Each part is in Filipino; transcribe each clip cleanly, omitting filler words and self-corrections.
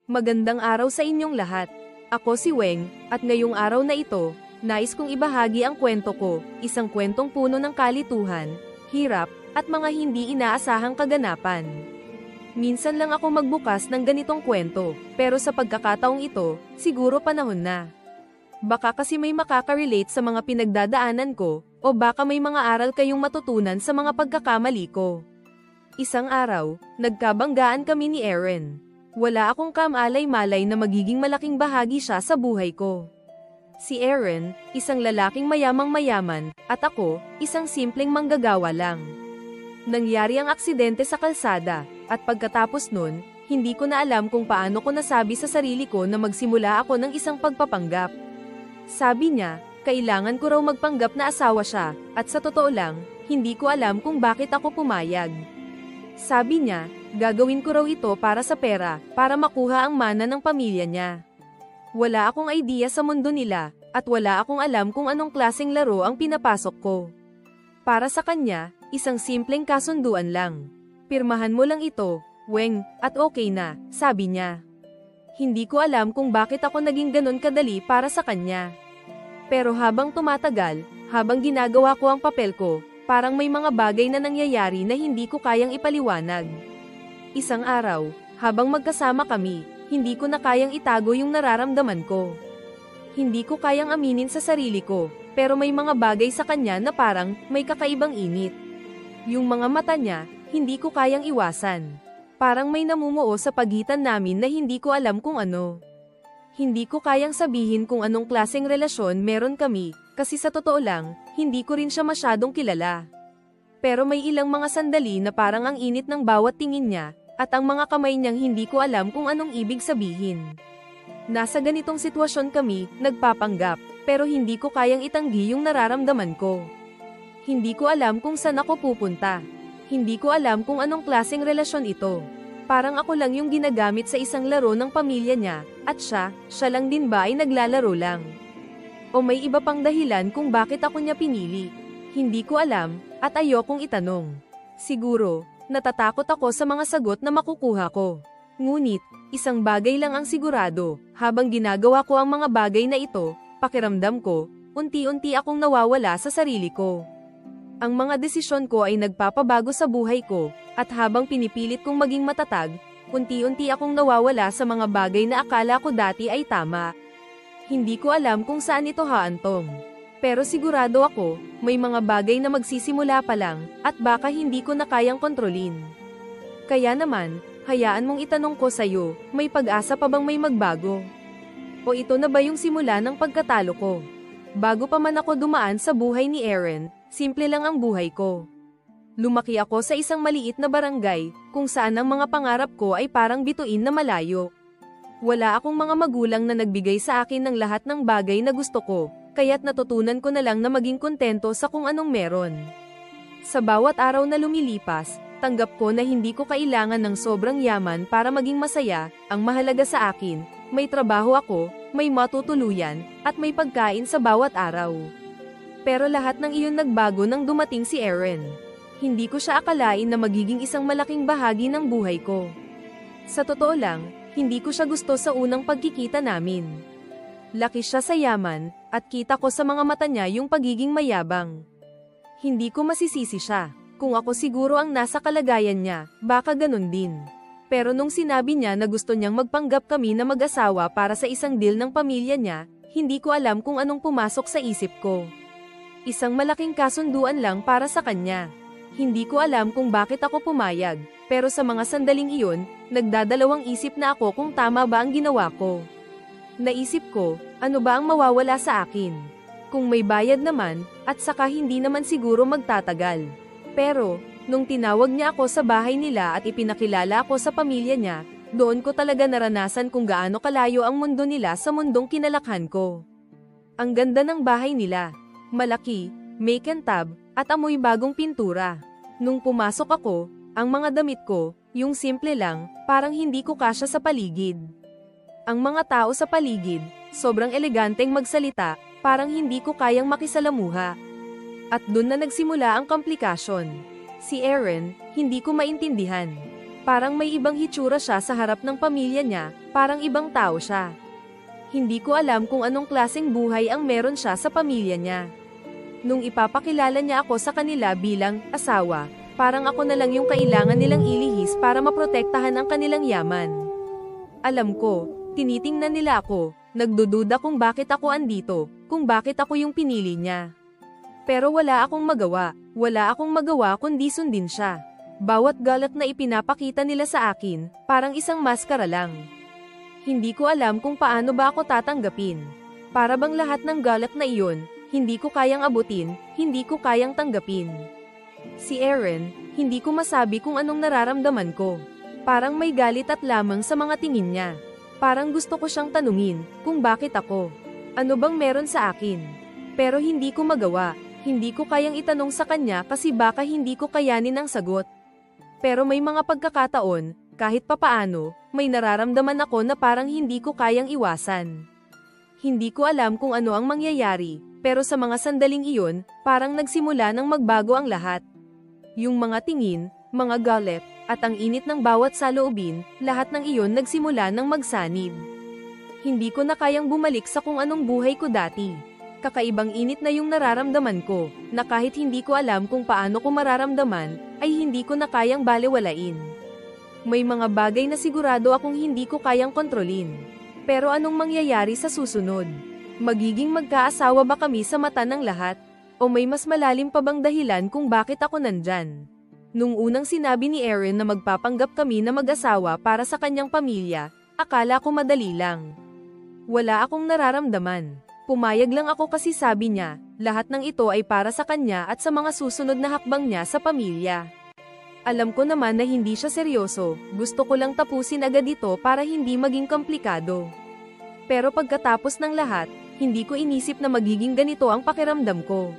Magandang araw sa inyong lahat. Ako si Weng, at ngayong araw na ito, nais kong ibahagi ang kwento ko, isang kwentong puno ng kalituhan, hirap, at mga hindi inaasahang kaganapan. Minsan lang ako magbukas ng ganitong kwento, pero sa pagkakataong ito, siguro panahon na. Baka kasi may makaka-relate sa mga pinagdadaanan ko, o baka may mga aral kayong matutunan sa mga pagkakamali ko. Isang araw, nagkabanggaan kami ni Erin. Wala akong kamalay-malay na magiging malaking bahagi siya sa buhay ko. Si Erin, isang lalaking mayamang-mayaman, at ako, isang simpleng manggagawa lang. Nangyari ang aksidente sa kalsada, at pagkatapos nun, hindi ko na alam kung paano ko nasabi sa sarili ko na magsimula ako ng isang pagpapanggap. Sabi niya, kailangan ko raw magpanggap na asawa siya, at sa totoo lang, hindi ko alam kung bakit ako pumayag. Sabi niya, gagawin ko raw ito para sa pera, para makuha ang mana ng pamilya niya. Wala akong idea sa mundo nila, at wala akong alam kung anong klaseng laro ang pinapasok ko. Para sa kanya, isang simpleng kasunduan lang. Pirmahan mo lang ito, Weng, at okay na, sabi niya. Hindi ko alam kung bakit ako naging ganun kadali para sa kanya. Pero habang tumatagal, habang ginagawa ko ang papel ko, parang may mga bagay na nangyayari na hindi ko kayang ipaliwanag. Isang araw, habang magkasama kami, hindi ko na kayang itago yung nararamdaman ko. Hindi ko kayang aminin sa sarili ko, pero may mga bagay sa kanya na parang may kakaibang init. Yung mga mata niya, hindi ko kayang iwasan. Parang may namumuo sa pagitan namin na hindi ko alam kung ano. Hindi ko kayang sabihin kung anong klaseng relasyon meron kami, kasi sa totoo lang, hindi ko rin siya masyadong kilala. Pero may ilang mga sandali na parang ang init ng bawat tingin niya, at ang mga kamay niyang hindi ko alam kung anong ibig sabihin. Nasa ganitong sitwasyon kami, nagpapanggap, pero hindi ko kayang itanggi yung nararamdaman ko. Hindi ko alam kung saan ako pupunta. Hindi ko alam kung anong klaseng relasyon ito. Parang ako lang yung ginagamit sa isang laro ng pamilya niya, at siya lang din ba ay naglalaro lang? O may iba pang dahilan kung bakit ako niya pinili? Hindi ko alam, at ayokong itanong. Siguro, natatakot ako sa mga sagot na makukuha ko. Ngunit, isang bagay lang ang sigurado, habang ginagawa ko ang mga bagay na ito, pakiramdam ko, unti-unti akong nawawala sa sarili ko. Ang mga desisyon ko ay nagpapabago sa buhay ko, at habang pinipilit kong maging matatag, unti-unti akong nawawala sa mga bagay na akala ko dati ay tama. Hindi ko alam kung saan ito haantong. Pero sigurado ako, may mga bagay na magsisimula pa lang, at baka hindi ko na kayang kontrolin. Kaya naman, hayaan mong itanong ko sa'yo, may pag-asa pa bang may magbago? O ito na ba yung simula ng pagkatalo ko? Bago pa man ako dumaan sa buhay ni Erin, simple lang ang buhay ko. Lumaki ako sa isang maliit na barangay, kung saan ang mga pangarap ko ay parang bituin na malayo. Wala akong mga magulang na nagbigay sa akin ng lahat ng bagay na gusto ko, kaya't natutunan ko na lang na maging kontento sa kung anong meron. Sa bawat araw na lumilipas, tanggap ko na hindi ko kailangan ng sobrang yaman para maging masaya, ang mahalaga sa akin, may trabaho ako, may matutuluyan, at may pagkain sa bawat araw. Pero lahat ng iyon nagbago nang dumating si Erin. Hindi ko siya akalain na magiging isang malaking bahagi ng buhay ko. Sa totoo lang, hindi ko siya gusto sa unang pagkikita namin. Laki siya sa yaman, at kita ko sa mga mata niya yung pagiging mayabang. Hindi ko masisisi siya. Kung ako siguro ang nasa kalagayan niya, baka ganun din. Pero nung sinabi niya na gusto niyang magpanggap kami na mag-asawa para sa isang deal ng pamilya niya, hindi ko alam kung anong pumasok sa isip ko. Isang malaking kasunduan lang para sa kanya. Hindi ko alam kung bakit ako pumayag, pero sa mga sandaling iyon, nagdadalawang isip na ako kung tama ba ang ginawa ko. Naisip ko, ano ba ang mawawala sa akin? Kung may bayad naman, at saka hindi naman siguro magtatagal. Pero, nung tinawag niya ako sa bahay nila at ipinakilala ako sa pamilya niya, doon ko talaga naranasan kung gaano kalayo ang mundo nila sa mundong kinalakhan ko. Ang ganda ng bahay nila. Malaki, may kantab, at amoy bagong pintura. Nung pumasok ako, ang mga damit ko, yung simple lang, parang hindi ko kasya sa paligid. Ang mga tao sa paligid, sobrang eleganteng magsalita, parang hindi ko kayang makisalamuha. At dun na nagsimula ang komplikasyon. Si Erin, hindi ko maintindihan. Parang may ibang hitsura siya sa harap ng pamilya niya, parang ibang tao siya. Hindi ko alam kung anong klaseng buhay ang meron siya sa pamilya niya. Nung ipapakilala niya ako sa kanila bilang asawa, parang ako na lang yung kailangan nilang ilihis para maprotektahan ang kanilang yaman. Alam ko, tinitingnan nila ako, nagdududa kung bakit ako andito, kung bakit ako yung pinili niya. Pero wala akong magawa kundi sundin siya. Bawat galak na ipinapakita nila sa akin, parang isang maskara lang. Hindi ko alam kung paano ba ako tatanggapin. Para bang lahat ng galak na iyon, hindi ko kayang abutin, hindi ko kayang tanggapin. Si Aaron, hindi ko masabi kung anong nararamdaman ko. Parang may galit at lamang sa mga tingin niya. Parang gusto ko siyang tanungin, kung bakit ako. Ano bang meron sa akin? Pero hindi ko magawa, hindi ko kayang itanong sa kanya kasi baka hindi ko kayanin ang sagot. Pero may mga pagkakataon, kahit papaano, may nararamdaman ako na parang hindi ko kayang iwasan. Hindi ko alam kung ano ang mangyayari, pero sa mga sandaling iyon, parang nagsimula ng magbago ang lahat. Yung mga tingin, mga galit, at ang init ng bawat saloobin, lahat ng iyon nagsimula ng magsanib. Hindi ko na kayang bumalik sa kung anong buhay ko dati. Kakaibang init na yung nararamdaman ko, na kahit hindi ko alam kung paano ko mararamdaman, ay hindi ko na kayang balewalain. May mga bagay na sigurado akong hindi ko kayang kontrolin. Pero anong mangyayari sa susunod? Magiging magkaasawa ba kami sa mata ng lahat? O may mas malalim pa bang dahilan kung bakit ako nandyan? Nung unang sinabi ni Aaron na magpapanggap kami na mag-asawa para sa kanyang pamilya, akala ko madali lang. Wala akong nararamdaman. Pumayag lang ako kasi sabi niya, lahat ng ito ay para sa kanya at sa mga susunod na hakbang niya sa pamilya. Alam ko naman na hindi siya seryoso, gusto ko lang tapusin agad ito para hindi maging komplikado. Pero pagkatapos ng lahat, hindi ko inisip na magiging ganito ang pakiramdam ko.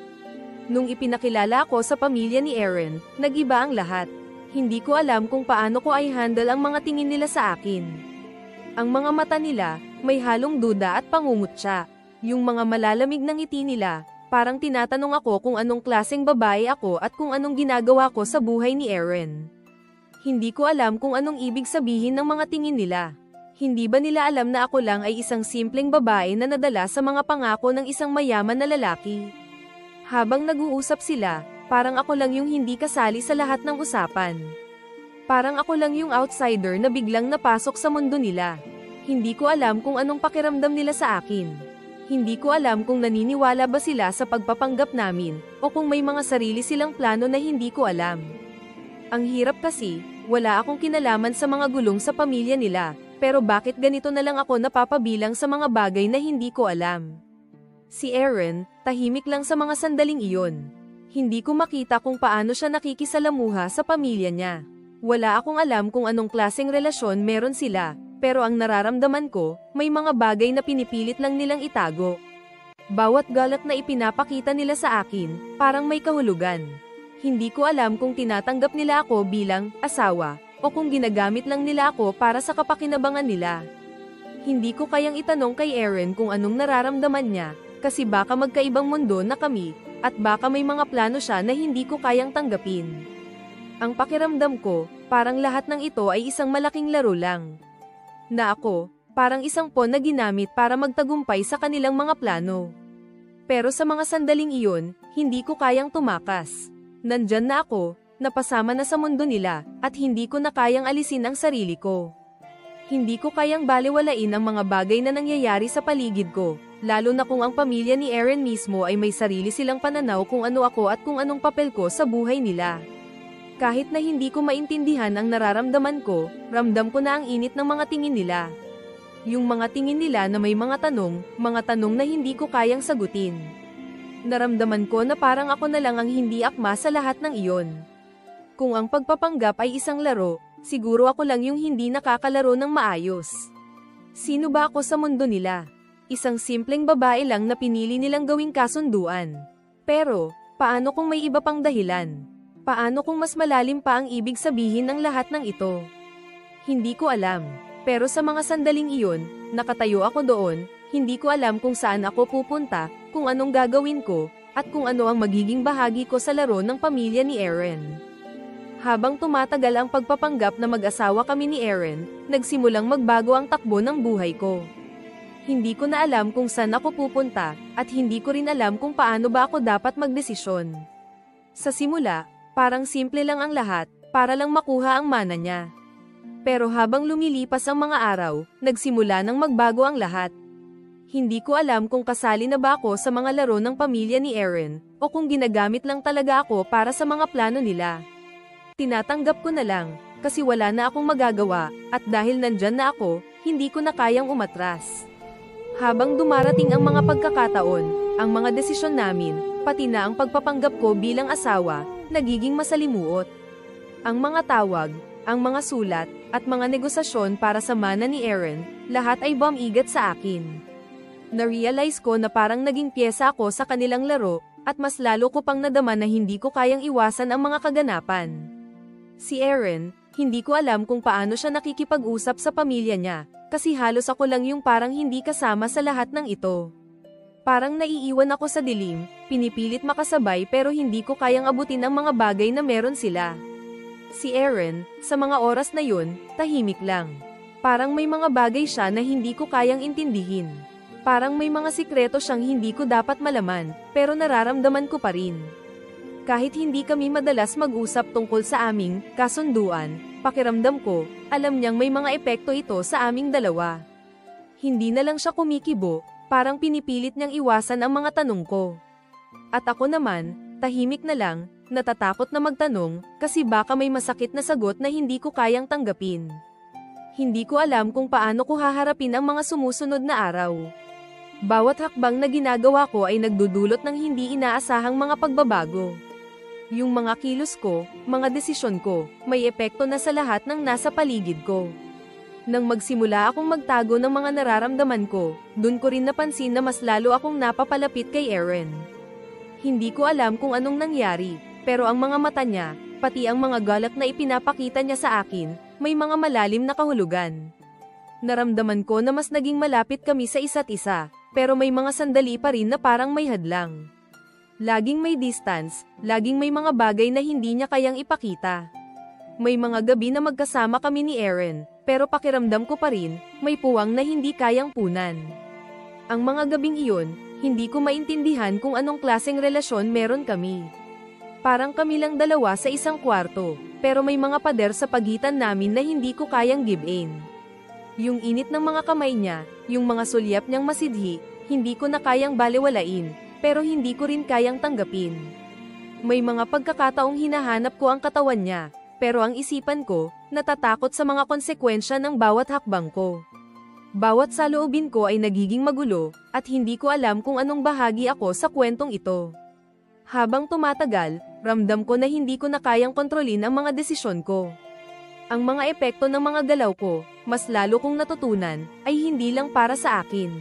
Nung ipinakilala ako sa pamilya ni Aaron, nag-iba ang lahat. Hindi ko alam kung paano ko ay handle ang mga tingin nila sa akin. Ang mga mata nila, may halong duda at pangungutya. Yung mga malalamig ng ngiti nila, parang tinatanong ako kung anong klaseng babae ako at kung anong ginagawa ko sa buhay ni Aaron. Hindi ko alam kung anong ibig sabihin ng mga tingin nila. Hindi ba nila alam na ako lang ay isang simpleng babae na nadala sa mga pangako ng isang mayaman na lalaki? Habang nag-uusap sila, parang ako lang yung hindi kasali sa lahat ng usapan. Parang ako lang yung outsider na biglang napasok sa mundo nila. Hindi ko alam kung anong pakiramdam nila sa akin. Hindi ko alam kung naniniwala ba sila sa pagpapanggap namin, o kung may mga sarili silang plano na hindi ko alam. Ang hirap kasi, wala akong kinalaman sa mga gulong sa pamilya nila, pero bakit ganito na lang ako napapabilang sa mga bagay na hindi ko alam? Si Aaron, tahimik lang sa mga sandaling iyon. Hindi ko makita kung paano siya nakikisalamuha sa pamilya niya. Wala akong alam kung anong klaseng relasyon meron sila. Pero ang nararamdaman ko, may mga bagay na pinipilit lang nilang itago. Bawat galak na ipinapakita nila sa akin, parang may kahulugan. Hindi ko alam kung tinatanggap nila ako bilang asawa, o kung ginagamit lang nila ako para sa kapakinabangan nila. Hindi ko kayang itanong kay Aaron kung anong nararamdaman niya, kasi baka magkaibang mundo na kami, at baka may mga plano siya na hindi ko kayang tanggapin. Ang pakiramdam ko, parang lahat ng ito ay isang malaking laro lang. Na ako, parang isang pawn na ginamit para magtagumpay sa kanilang mga plano. Pero sa mga sandaling iyon, hindi ko kayang tumakas. Nandyan na ako, napasama na sa mundo nila, at hindi ko na kayang alisin ang sarili ko. Hindi ko kayang balewalain ang mga bagay na nangyayari sa paligid ko, lalo na kung ang pamilya ni Aaron mismo ay may sarili silang pananaw kung ano ako at kung anong papel ko sa buhay nila. Kahit na hindi ko maintindihan ang nararamdaman ko, ramdam ko na ang init ng mga tingin nila. Yung mga tingin nila na may mga tanong na hindi ko kayang sagutin. Naramdaman ko na parang ako na lang ang hindi akma sa lahat ng iyon. Kung ang pagpapanggap ay isang laro, siguro ako lang yung hindi nakakalaro ng maayos. Sino ba ako sa mundo nila? Isang simpleng babae lang na pinili nilang gawing kasunduan. Pero, paano kung may iba pang dahilan? Paano kung mas malalim pa ang ibig sabihin ng lahat ng ito? Hindi ko alam. Pero sa mga sandaling iyon, nakatayo ako doon, hindi ko alam kung saan ako pupunta, kung anong gagawin ko, at kung ano ang magiging bahagi ko sa laro ng pamilya ni Aaron. Habang tumatagal ang pagpapanggap na mag-asawa kami ni Aaron, nagsimulang magbago ang takbo ng buhay ko. Hindi ko na alam kung saan ako pupunta, at hindi ko rin alam kung paano ba ako dapat magdesisyon. Sa simula, parang simple lang ang lahat, para lang makuha ang mana niya. Pero habang lumilipas ang mga araw, nagsimula nang magbago ang lahat. Hindi ko alam kung kasali na ba ako sa mga laro ng pamilya ni Aaron, o kung ginagamit lang talaga ako para sa mga plano nila. Tinatanggap ko na lang, kasi wala na akong magagawa, at dahil nandyan na ako, hindi ko na kayang umatras. Habang dumarating ang mga pagkakataon, ang mga desisyon namin, pati na ang pagpapanggap ko bilang asawa, nagiging masalimuot. Ang mga tawag, ang mga sulat, at mga negosasyon para sa mana ni Aaron, lahat ay bumigat sa akin. Na-realize ko na parang naging pyesa ako sa kanilang laro, at mas lalo ko pang nadama na hindi ko kayang iwasan ang mga kaganapan. Si Aaron, hindi ko alam kung paano siya nakikipag-usap sa pamilya niya, kasi halos ako lang yung parang hindi kasama sa lahat ng ito. Parang naiiwan ako sa dilim, pinipilit makasabay pero hindi ko kayang abutin ang mga bagay na meron sila. Si Aaron, sa mga oras na yun, tahimik lang. Parang may mga bagay siya na hindi ko kayang intindihin. Parang may mga sikreto siyang hindi ko dapat malaman, pero nararamdaman ko pa rin. Kahit hindi kami madalas mag-usap tungkol sa aming kasunduan, pakiramdam ko, alam niyang may mga epekto ito sa aming dalawa. Hindi na lang siya kumikibo, parang pinipilit niyang iwasan ang mga tanong ko. At ako naman, tahimik na lang, natatakot na magtanong, kasi baka may masakit na sagot na hindi ko kayang tanggapin. Hindi ko alam kung paano ko haharapin ang mga sumusunod na araw. Bawat hakbang na ginagawa ko ay nagdudulot ng hindi inaasahang mga pagbabago. Yung mga kilos ko, mga desisyon ko, may epekto na sa lahat ng nasa paligid ko. Nang magsimula akong magtago ng mga nararamdaman ko, dun ko rin napansin na mas lalo akong napapalapit kay Aaron. Hindi ko alam kung anong nangyari, pero ang mga mata niya, pati ang mga galak na ipinapakita niya sa akin, may mga malalim na kahulugan. Naramdaman ko na mas naging malapit kami sa isa't isa, pero may mga sandali pa rin na parang may hadlang. Laging may distance, laging may mga bagay na hindi niya kayang ipakita. May mga gabi na magkasama kami ni Aaron, pero pakiramdam ko pa rin, may puwang na hindi kayang punan. Ang mga gabing iyon, hindi ko maintindihan kung anong klaseng relasyon meron kami. Parang kami lang dalawa sa isang kwarto, pero may mga pader sa pagitan namin na hindi ko kayang give in. Yung init ng mga kamay niya, yung mga sulyap niyang masidhi, hindi ko na kayang balewalain, pero hindi ko rin kayang tanggapin. May mga pagkakataong hinahanap ko ang katawan niya, pero ang isipan ko, natatakot sa mga konsekwensya ng bawat hakbang ko. Bawat saloobin ko ay nagiging magulo, at hindi ko alam kung anong bahagi ako sa kwentong ito. Habang tumatagal, ramdam ko na hindi ko na kayang kontrolin ang mga desisyon ko. Ang mga epekto ng mga galaw ko, mas lalo kong natutunan, ay hindi lang para sa akin.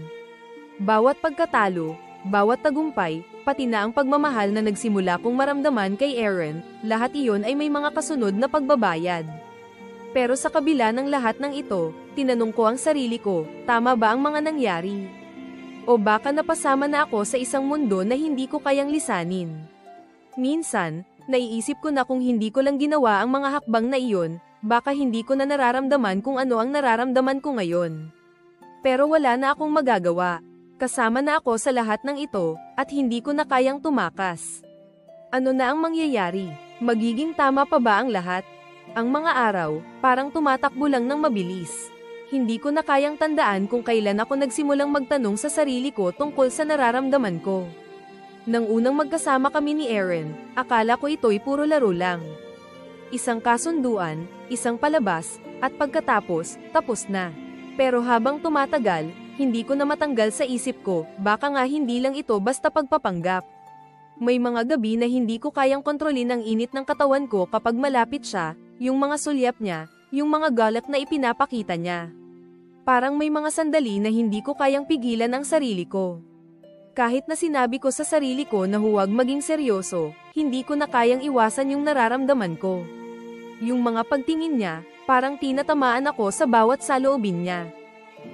Bawat pagkatalo, bawat tagumpay, pati na ang pagmamahal na nagsimula kong maramdaman kay Aaron, lahat iyon ay may mga kasunod na pagbabayad. Pero sa kabila ng lahat ng ito, tinanong ko ang sarili ko, tama ba ang mga nangyari? O baka napasama na ako sa isang mundo na hindi ko kayang lisanin? Minsan, naiisip ko na kung hindi ko lang ginawa ang mga hakbang na iyon, baka hindi ko na nararamdaman kung ano ang nararamdaman ko ngayon. Pero wala na akong magagawa. Kasama na ako sa lahat ng ito, at hindi ko na kayang tumakas. Ano na ang mangyayari? Magiging tama pa ba ang lahat? Ang mga araw, parang tumatakbo lang ng mabilis. Hindi ko na kayang tandaan kung kailan ako nagsimulang magtanong sa sarili ko tungkol sa nararamdaman ko. Nang unang magkasama kami ni Aaron, akala ko ito'y puro laro lang. Isang kasunduan, isang palabas, at pagkatapos, tapos na. Pero habang tumatagal, hindi ko na matanggal sa isip ko, baka nga hindi lang ito basta pagpapanggap. May mga gabi na hindi ko kayang kontrolin ang init ng katawan ko kapag malapit siya, yung mga sulyap niya, yung mga galak na ipinapakita niya. Parang may mga sandali na hindi ko kayang pigilan ang sarili ko. Kahit na sinabi ko sa sarili ko na huwag maging seryoso, hindi ko na kayang iwasan yung nararamdaman ko. Yung mga pagtingin niya, parang tinatamaan ako sa bawat saloobin niya.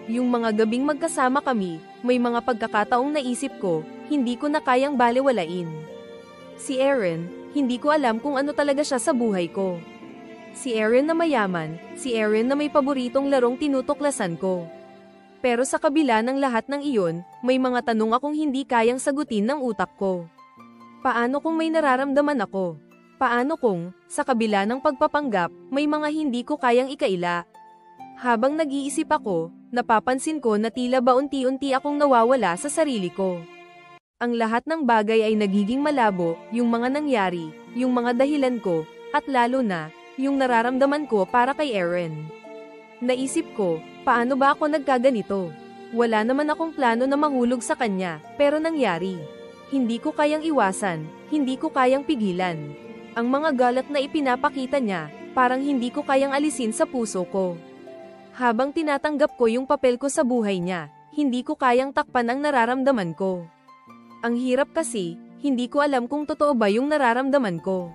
Yung mga gabing magkasama kami, may mga pagkakataong naisip ko, hindi ko na kayang balewalain. Si Aaron, hindi ko alam kung ano talaga siya sa buhay ko. Si Eren na mayaman, si Eren na may paboritong larong tinutuklasan ko. Pero sa kabila ng lahat ng iyon, may mga tanong akong hindi kayang sagutin ng utak ko. Paano kung may nararamdaman ako? Paano kung, sa kabila ng pagpapanggap, may mga hindi ko kayang ikaila? Habang nag-iisip ako, napapansin ko na tila ba unti-unti akong nawawala sa sarili ko. Ang lahat ng bagay ay nagiging malabo, yung mga nangyari, yung mga dahilan ko, at lalo na, yung nararamdaman ko para kay Eren. Naisip ko, paano ba ako nagkaganito? Wala naman akong plano na mahulog sa kanya, pero nangyari. Hindi ko kayang iwasan, hindi ko kayang pigilan. Ang mga galit na ipinapakita niya, parang hindi ko kayang alisin sa puso ko. Habang tinatanggap ko yung papel ko sa buhay niya, hindi ko kayang takpan ang nararamdaman ko. Ang hirap kasi, hindi ko alam kung totoo ba yung nararamdaman ko.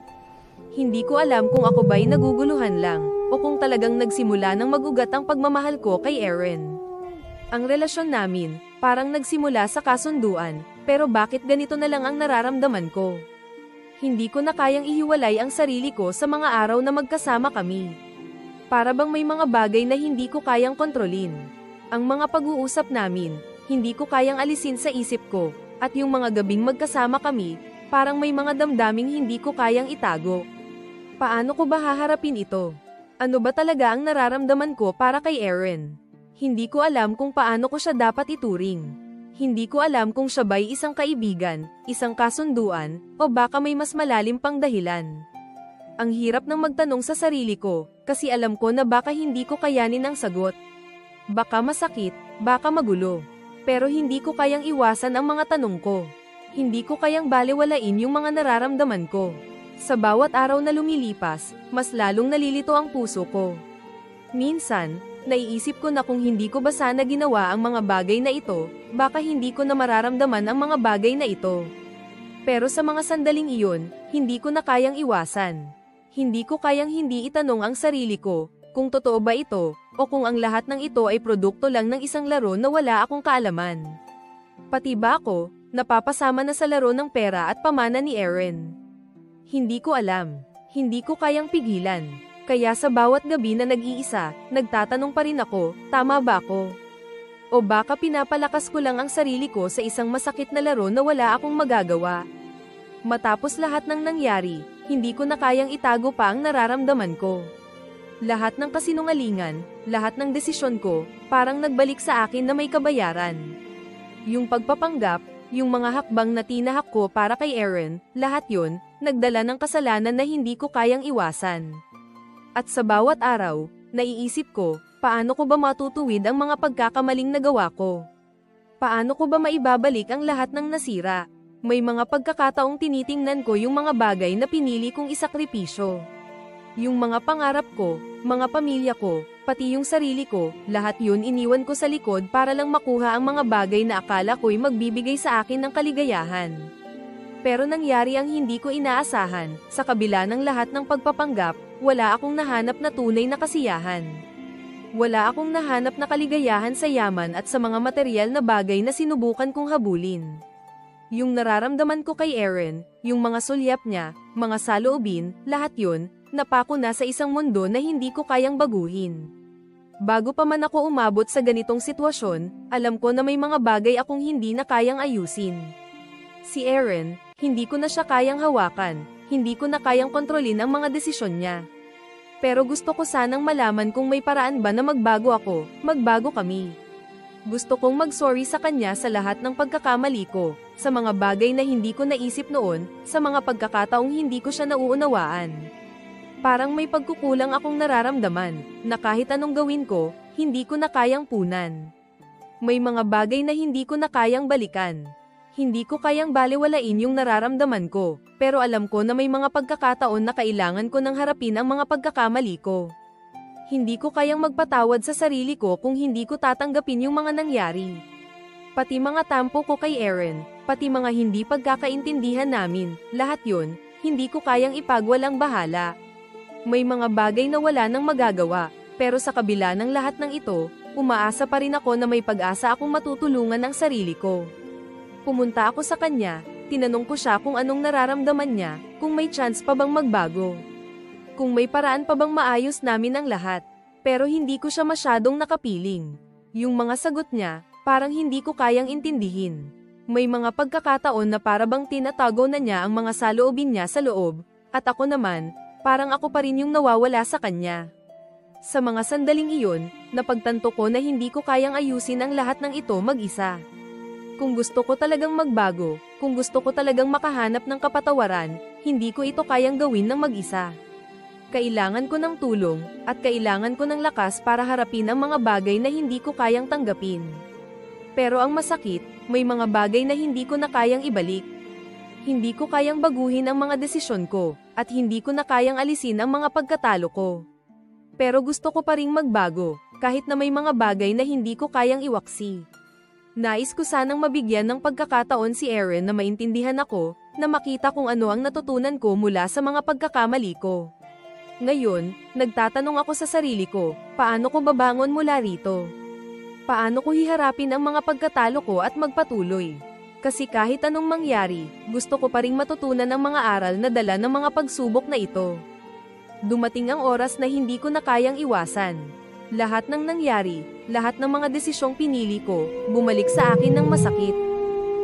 Hindi ko alam kung ako ba'y naguguluhan lang, o kung talagang nagsimula ng magugat ang pagmamahal ko kay Eren. Ang relasyon namin, parang nagsimula sa kasunduan, pero bakit ganito na lang ang nararamdaman ko? Hindi ko na kayang ihiwalay ang sarili ko sa mga araw na magkasama kami. Para bang may mga bagay na hindi ko kayang kontrolin. Ang mga pag-uusap namin, hindi ko kayang alisin sa isip ko, at yung mga gabing magkasama kami, parang may mga damdaming hindi ko kayang itago. Paano ko ba haharapin ito? Ano ba talaga ang nararamdaman ko para kay Eren? Hindi ko alam kung paano ko siya dapat ituring. Hindi ko alam kung siya ba'y isang kaibigan, isang kasunduan, o baka may mas malalim pang dahilan. Ang hirap ng magtanong sa sarili ko, kasi alam ko na baka hindi ko kayanin ang sagot. Baka masakit, baka magulo. Pero hindi ko kayang iwasan ang mga tanong ko. Hindi ko kayang balewalain yung mga nararamdaman ko. Sa bawat araw na lumilipas, mas lalong nalilito ang puso ko. Minsan, naiisip ko na kung hindi ko ba sana ginawa ang mga bagay na ito, baka hindi ko na mararamdaman ang mga bagay na ito. Pero sa mga sandaling iyon, hindi ko na kayang iwasan. Hindi ko kayang hindi itanong ang sarili ko, kung totoo ba ito, o kung ang lahat ng ito ay produkto lang ng isang laro na wala akong kaalaman. Pati ba ako, napapasama na sa laro ng pera at pamana ni Eren? Hindi ko alam. Hindi ko kayang pigilan. Kaya sa bawat gabi na nag-iisa, nagtatanong pa rin ako, tama ba ako? O baka pinapalakas ko lang ang sarili ko sa isang masakit na laro na wala akong magagawa. Matapos lahat ng nangyari, hindi ko na kayang itago pa ang nararamdaman ko. Lahat ng kasinungalingan, lahat ng desisyon ko, parang nagbalik sa akin na may kabayaran. Yung pagpapanggap, yung mga hakbang na tinahak ko para kay Eren, lahat yun, nagdala ng kasalanan na hindi ko kayang iwasan. At sa bawat araw, naiisip ko, paano ko ba matutuwid ang mga pagkakamaling nagawa ko? Paano ko ba maibabalik ang lahat ng nasira? May mga pagkakataong tinitingnan ko yung mga bagay na pinili kong isakripisyo. Yung mga pangarap ko, mga pamilya ko, pati yung sarili ko, lahat yun iniwan ko sa likod para lang makuha ang mga bagay na akala ko'y magbibigay sa akin ng kaligayahan. Pero nangyari ang hindi ko inaasahan, sa kabila ng lahat ng pagpapanggap, wala akong nahanap na tunay na kasiyahan. Wala akong nahanap na kaligayahan sa yaman at sa mga materyal na bagay na sinubukan kong habulin. Yung nararamdaman ko kay Eren, yung mga sulyap niya, mga saloobin, lahat yun, napako na sa isang mundo na hindi ko kayang baguhin. Bago pa man ako umabot sa ganitong sitwasyon, alam ko na may mga bagay akong hindi na kayang ayusin. Si Eren, hindi ko na siya kayang hawakan, hindi ko na kayang kontrolin ang mga desisyon niya. Pero gusto ko sanang malaman kung may paraan ba na magbago ako, magbago kami. Gusto kong mag-sorry sa kanya sa lahat ng pagkakamali ko, sa mga bagay na hindi ko naisip noon, sa mga pagkakataong hindi ko siya nauunawaan. Parang may pagkukulang akong nararamdaman, na kahit anong gawin ko, hindi ko na kayang punan. May mga bagay na hindi ko na kayang balikan. Hindi ko kayang balewalain yung nararamdaman ko, pero alam ko na may mga pagkakataon na kailangan ko nang harapin ang mga pagkakamali ko. Hindi ko kayang magpatawad sa sarili ko kung hindi ko tatanggapin yung mga nangyari. Pati mga tampo ko kay Eren, pati mga hindi pagkakaintindihan namin, lahat yun, hindi ko kayang ipagwalang bahala. May mga bagay na wala nang magagawa, pero sa kabila ng lahat ng ito, umaasa pa rin ako na may pag-asa akong matutulungan ang sarili ko. Pumunta ako sa kanya, tinanong ko siya kung anong nararamdaman niya, kung may chance pa bang magbago. Kung may paraan pa bang maayos namin ang lahat. Pero hindi ko siya masyadong nakapiling. Yung mga sagot niya, parang hindi ko kayang intindihin. May mga pagkakataon na para bang tinatago na niya ang mga saloobin niya sa loob, at ako naman, parang ako pa rin yung nawawala sa kanya. Sa mga sandaling iyon, napagtanto ko na hindi ko kayang ayusin ang lahat ng ito mag-isa. Kung gusto ko talagang magbago, kung gusto ko talagang makahanap ng kapatawaran, hindi ko ito kayang gawin ng mag-isa. Kailangan ko ng tulong, at kailangan ko ng lakas para harapin ang mga bagay na hindi ko kayang tanggapin. Pero ang masakit, may mga bagay na hindi ko na kayang ibalik. Hindi ko kayang baguhin ang mga desisyon ko, at hindi ko na kayang alisin ang mga pagkatalo ko. Pero gusto ko pa ring magbago, kahit na may mga bagay na hindi ko kayang iwaksi. Nais ko sanang mabigyan ng pagkakataon si Eren na maintindihan ako, na makita kung ano ang natutunan ko mula sa mga pagkakamali ko. Ngayon, nagtatanong ako sa sarili ko, paano ko babangon mula rito? Paano ko hiharapin ang mga pagkatalo ko at magpatuloy? Kasi kahit anong mangyari, gusto ko pa ring matutunan ang mga aral na dala ng mga pagsubok na ito. Dumating ang oras na hindi ko na kayang iwasan. Lahat ng nangyari, lahat ng mga desisyong pinili ko, bumalik sa akin ng masakit.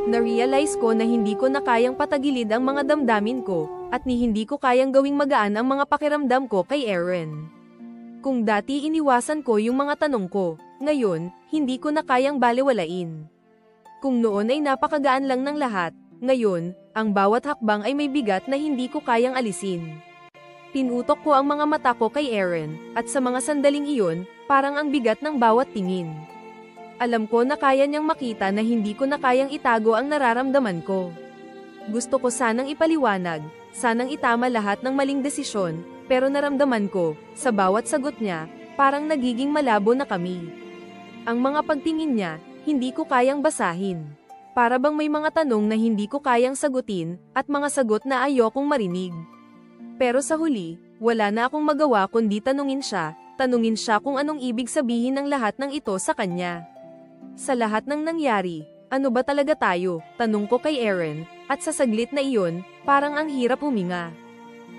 Na-realize ko na hindi ko na kayang patagilid ang mga damdamin ko, at ni hindi ko kayang gawing magaan ang mga pakiramdam ko kay Eren. Kung dati iniwasan ko yung mga tanong ko, ngayon, hindi ko na kayang balewalain. Kung noon ay napakagaan lang ng lahat, ngayon, ang bawat hakbang ay may bigat na hindi ko kayang alisin. Tinutok ko ang mga mata ko kay Eren, at sa mga sandaling iyon, parang ang bigat ng bawat tingin. Alam ko na kaya niyang makita na hindi ko na kayang itago ang nararamdaman ko. Gusto ko sanang ipaliwanag, sanang itama lahat ng maling desisyon, pero naramdaman ko, sa bawat sagot niya, parang nagiging malabo na kami. Ang mga pagtingin niya, hindi ko kayang basahin. Para bang may mga tanong na hindi ko kayang sagutin, at mga sagot na ayokong marinig. Pero sa huli, wala na akong magawa kundi tanungin siya kung anong ibig sabihin ng lahat ng ito sa kanya. Sa lahat ng nangyari, ano ba talaga tayo? Tanong ko kay Eren, at sa saglit na iyon, parang ang hirap huminga.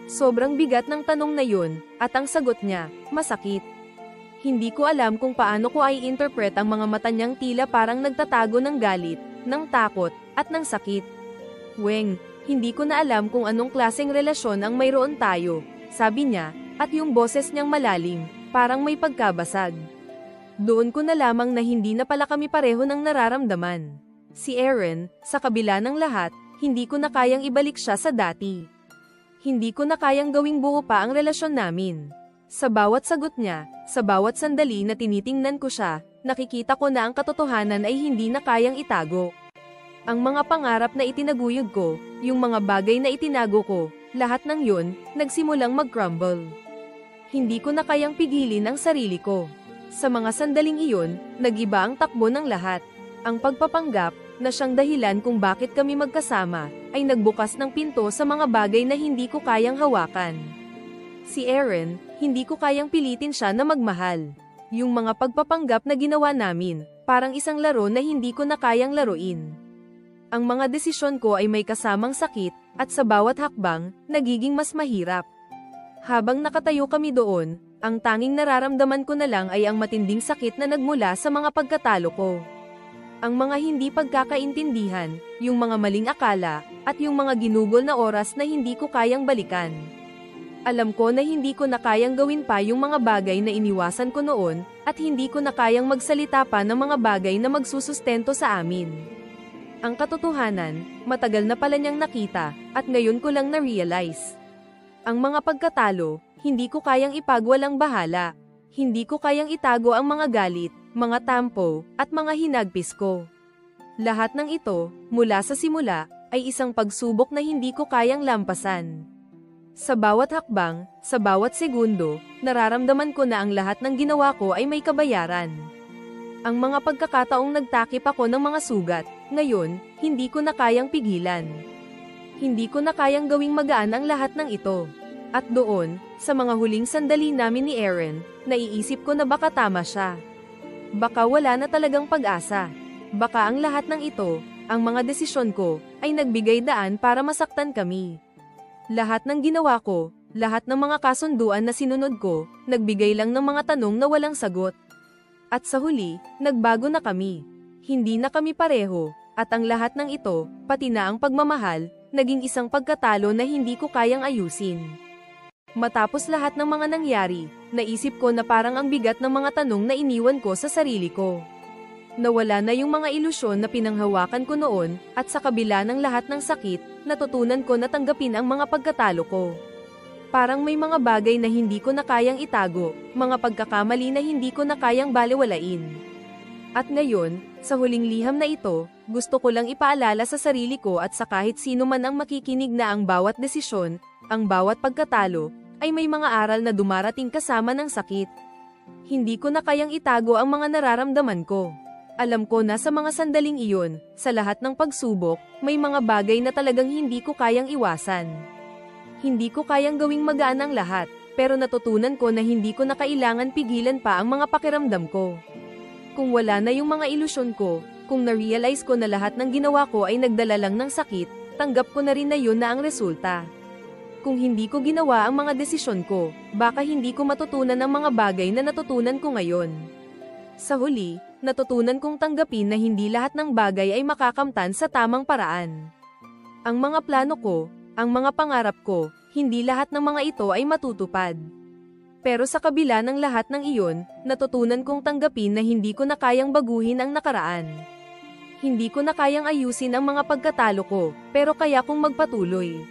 Sobrang bigat ng tanong na yun, at ang sagot niya, masakit. Hindi ko alam kung paano ko i-interpret ang mga mata niyang tila parang nagtatago ng galit, ng takot, at ng sakit. Weng, hindi ko na alam kung anong klaseng relasyon ang mayroon tayo, sabi niya, at yung boses niyang malalim, parang may pagkabasag. Doon ko na lamang na hindi na pala kami pareho ng nararamdaman. Si Eren, sa kabila ng lahat, hindi ko na kayang ibalik siya sa dati. Hindi ko na kayang gawing buo pa ang relasyon namin. Sa bawat sagot niya, sa bawat sandali na tinitingnan ko siya, nakikita ko na ang katotohanan ay hindi na kayang itago. Ang mga pangarap na itinaguyod ko, yung mga bagay na itinago ko, lahat ng yun, nagsimulang mag-crumble. Hindi ko na kayang pigilin ang sarili ko. Sa mga sandaling iyon, nag-iba ang takbo ng lahat. Ang pagpapanggap, na siyang dahilan kung bakit kami magkasama, ay nagbukas ng pinto sa mga bagay na hindi ko kayang hawakan. Si Eren, hindi ko kayang pilitin siya na magmahal. Yung mga pagpapanggap na ginawa namin, parang isang laro na hindi ko na kayang laruin. Ang mga desisyon ko ay may kasamang sakit, at sa bawat hakbang, nagiging mas mahirap. Habang nakatayo kami doon, ang tanging nararamdaman ko na lang ay ang matinding sakit na nagmula sa mga pagkatalo ko. Ang mga hindi pagkakaintindihan, yung mga maling akala, at yung mga ginugol na oras na hindi ko kayang balikan. Alam ko na hindi ko na kayang gawin pa yung mga bagay na iniwasan ko noon, at hindi ko na kayang magsalita pa ng mga bagay na magsusustento sa amin. Ang katotohanan, matagal na pala niyang nakita, at ngayon ko lang na-realize. Ang mga pagkatalo, hindi ko kayang ipagwalang bahala. Hindi ko kayang itago ang mga galit, mga tampo, at mga hinagpis ko. Lahat ng ito, mula sa simula, ay isang pagsubok na hindi ko kayang lampasan. Sa bawat hakbang, sa bawat segundo, nararamdaman ko na ang lahat ng ginawa ko ay may kabayaran. Ang mga pagkakataong nagtakip ako ng mga sugat, ngayon, hindi ko na kayang pigilan. Hindi ko na kayang gawing magaan ang lahat ng ito. At doon, sa mga huling sandali namin ni Eren, naiisip ko na baka tama siya. Baka wala na talagang pag-asa. Baka ang lahat ng ito, ang mga desisyon ko, ay nagbigay daan para masaktan kami. Lahat ng ginawa ko, Lahat ng mga kasunduan na sinunod ko, nagbigay lang ng mga tanong na walang sagot. At sa huli, nagbago na kami. Hindi na kami pareho, at ang lahat ng ito, pati na ang pagmamahal, naging isang pagkatalo na hindi ko kayang ayusin. Matapos lahat ng mga nangyari, naisip ko na parang ang bigat ng mga tanong na iniwan ko sa sarili ko. Nawala na yung mga ilusyon na pinanghawakan ko noon, at sa kabila ng lahat ng sakit, natutunan ko na tanggapin ang mga pagkatalo ko. Parang may mga bagay na hindi ko na kayang itago, mga pagkakamali na hindi ko na kayang balewalain. At ngayon, sa huling liham na ito, gusto ko lang ipaalala sa sarili ko at sa kahit sino man ang makikinig na ang bawat desisyon, ang bawat pagkatalo, ay may mga aral na dumarating kasama ng sakit. Hindi ko na kayang itago ang mga nararamdaman ko. Alam ko na sa mga sandaling iyon, sa lahat ng pagsubok, may mga bagay na talagang hindi ko kayang iwasan. Hindi ko kayang gawing magaan ang lahat, pero natutunan ko na hindi ko na kailangan pigilan pa ang mga pakiramdam ko. Kung wala na yung mga ilusyon ko, kung na-realize ko na lahat ng ginawa ko ay nagdala lang ng sakit, tanggap ko na rin na yun na ang resulta. Kung hindi ko ginawa ang mga desisyon ko, baka hindi ko matutunan ang mga bagay na natutunan ko ngayon. Sa huli, natutunan kong tanggapin na hindi lahat ng bagay ay makakamtan sa tamang paraan. Ang mga plano ko, ang mga pangarap ko, hindi lahat ng mga ito ay matutupad. Pero sa kabila ng lahat ng iyon, natutunan kong tanggapin na hindi ko na kayang baguhin ang nakaraan. Hindi ko na kayang ayusin ang mga pagkatalo ko, pero kaya kong magpatuloy.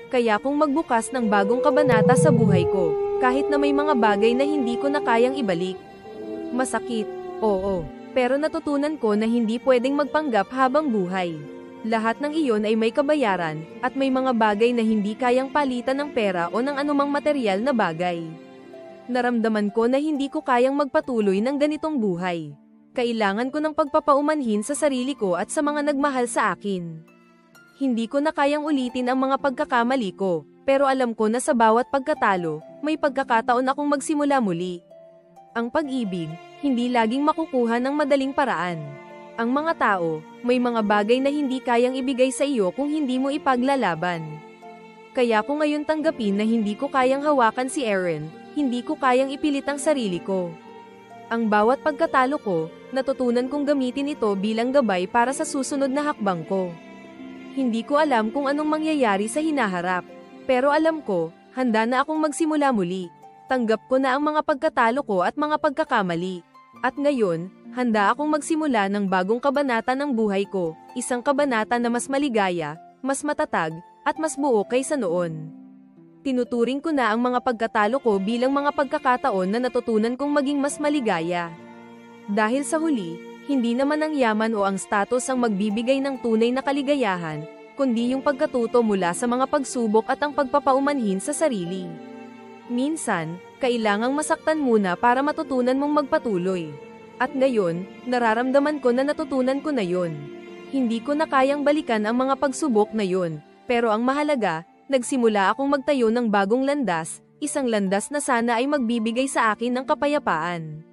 Kaya kong magbukas ng bagong kabanata sa buhay ko, kahit na may mga bagay na hindi ko na kayang ibalik. Masakit, oo, pero natutunan ko na hindi pwedeng magpanggap habang buhay. Lahat ng iyon ay may kabayaran, at may mga bagay na hindi kayang palitan ng pera o ng anumang material na bagay. Naramdaman ko na hindi ko kayang magpatuloy ng ganitong buhay. Kailangan ko ng pagpapaumanhin sa sarili ko at sa mga nagmahal sa akin. Hindi ko na kayang ulitin ang mga pagkakamali ko, pero alam ko na sa bawat pagkatalo, may pagkakataon akong magsimula muli. Ang pag-ibig, hindi laging makukuha ng madaling paraan. Ang mga tao, may mga bagay na hindi kayang ibigay sa iyo kung hindi mo ipaglalaban. Kaya ko ngayon tanggapin na hindi ko kayang hawakan si Eren, hindi ko kayang ipilit ang sarili ko. Ang bawat pagkatalo ko, natutunan kong gamitin ito bilang gabay para sa susunod na hakbang ko. Hindi ko alam kung anong mangyayari sa hinaharap, pero alam ko, handa na akong magsimula muli. Tanggap ko na ang mga pagkatalo ko at mga pagkakamali. At ngayon, handa akong magsimula ng bagong kabanata ng buhay ko, isang kabanata na mas maligaya, mas matatag, at mas buo kaysa noon. Tinuturing ko na ang mga pagkatalo ko bilang mga pagkakataon na natutunan kong maging mas maligaya. Dahil sa huli, hindi naman ang yaman o ang status ang magbibigay ng tunay na kaligayahan, kundi yung pagkatuto mula sa mga pagsubok at ang pagpapaumanhin sa sarili. Minsan, kailangang masaktan muna para matutunan mong magpatuloy. At ngayon, nararamdaman ko na natutunan ko na yon. Hindi ko na kayang balikan ang mga pagsubok na yon, pero ang mahalaga, nagsimula akong magtayo ng bagong landas, isang landas na sana ay magbibigay sa akin ng kapayapaan.